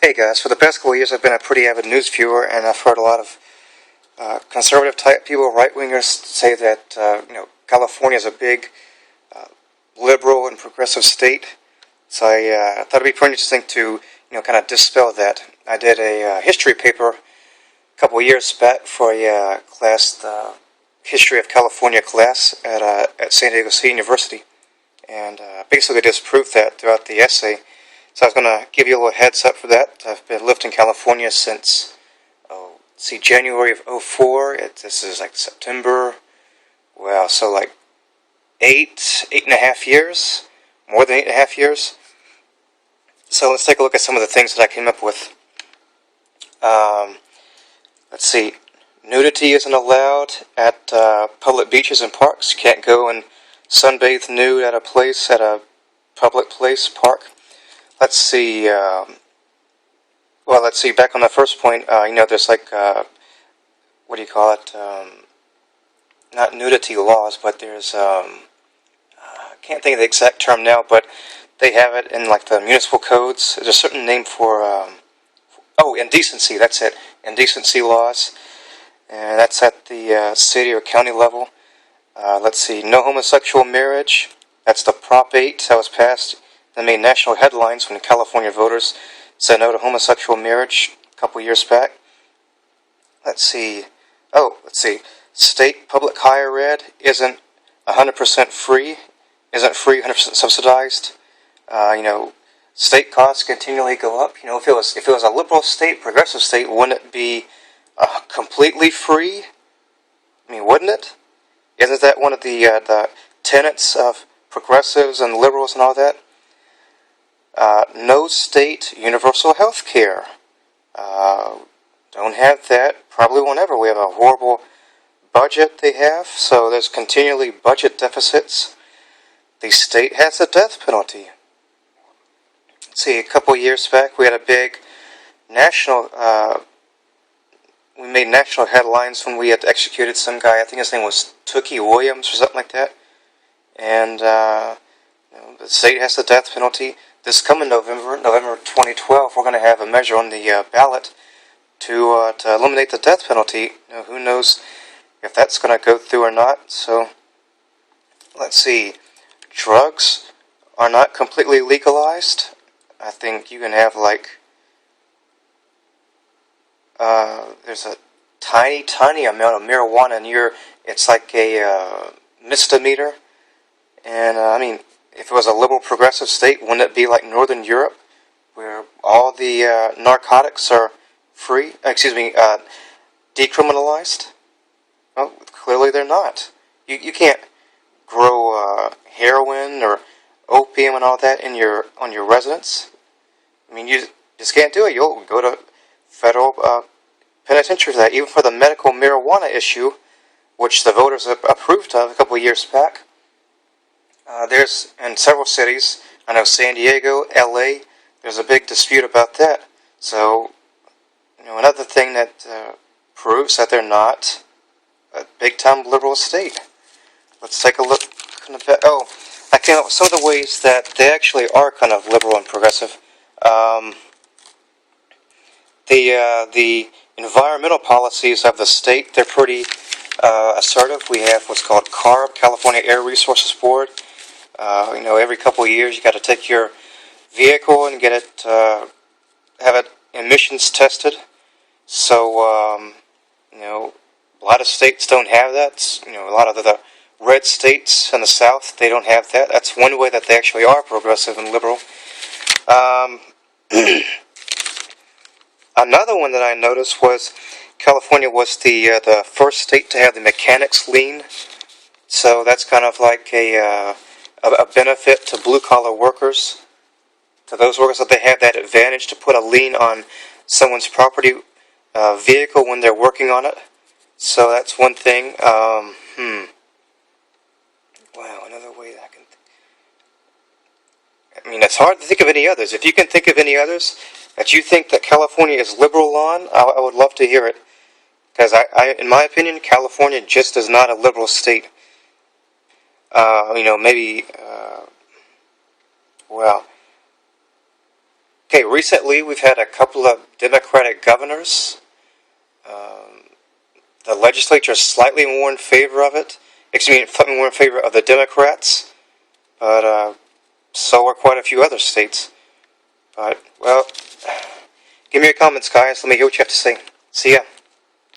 Hey guys, for the past couple of years I've been a pretty avid news viewer, and I've heard a lot of conservative type people, right-wingers, say that California is a big liberal and progressive state. So I thought it'd be pretty interesting to kind of dispel that. I did a history paper a couple of years back for a class, the History of California class at San Diego State University, and basically disproved that throughout the essay. So I was going to give you a little heads up for that. I've been lived in California since, January of '04. This is like September. Well, so like eight and a half years, more than 8.5 years. So let's take a look at some of the things that I came up with. Let's see. Nudity isn't allowed at public beaches and parks. You can't go and sunbathe nude at a public place, park. Let's see. Let's see. Back on the first point, there's like what do you call it? Not nudity laws, but there's I can't think of the exact term now, but they have it in like the municipal codes. There's a certain name for indecency. That's it. Indecency laws, and that's at the city or county level. Let's see. No homosexual marriage. That's the Prop 8 that was passed. That made national headlines when California voters said no to homosexual marriage a couple years back. Let's see. State public higher ed isn't 100% free. Isn't free, 100% subsidized. State costs continually go up. If it was a liberal state, progressive state, wouldn't it be completely free? I mean, wouldn't it? Isn't that one of the tenets of progressives and liberals and all that? No state universal health care. Don't have that. Probably won't ever. We have a horrible budget they have, so there's continually budget deficits. The state has a death penalty. Let's see, a couple years back we had a big national, we made national headlines when we had executed some guy. I think his name was Tookie Williams or something like that. And the state has the death penalty. This coming November 2012, we're going to have a measure on the ballot to eliminate the death penalty. Who knows if that's going to go through or not. So, let's see. Drugs are not completely legalized. I think you can have there's a tiny amount of marijuana in it's like a misdemeanor. And if it was a liberal progressive state, wouldn't it be like Northern Europe, where all the narcotics are free? Decriminalized? Well, clearly they're not. You can't grow heroin or opium and all that on your residence. I mean, you just can't do it. You'll go to federal penitentiary for that. Even for the medical marijuana issue, which the voters approved of a couple of years back. There's in several cities, I know San Diego, LA, there's a big dispute about that. So, another thing that proves that they're not a big-time liberal state. Let's take a look. I came up with some of the ways that they actually are kind of liberal and progressive. The environmental policies of the state, they're pretty assertive. We have what's called CARB, California Air Resources Board. Every couple of years you got to take your vehicle and get it, have it emissions tested. So, a lot of states don't have that. A lot of the red states in the South, they don't have that. That's one way that they actually are progressive and liberal. Another one that I noticed was California was the first state to have the mechanics lien. So that's kind of like a benefit to blue-collar workers. To those workers that they have that advantage to put a lien on someone's property vehicle when they're working on it. So that's one thing. Wow, another way that I can... it's hard to think of any others. If you can think of any others that you think that California is liberal on, I would love to hear it. Because in my opinion, California just is not a liberal state. Maybe, Okay, recently we've had a couple of Democratic governors. The legislature is slightly more in favor of it. Excuse me, slightly more in favor of the Democrats. But so are quite a few other states. But, well, give me your comments, guys. Let me hear what you have to say. See ya.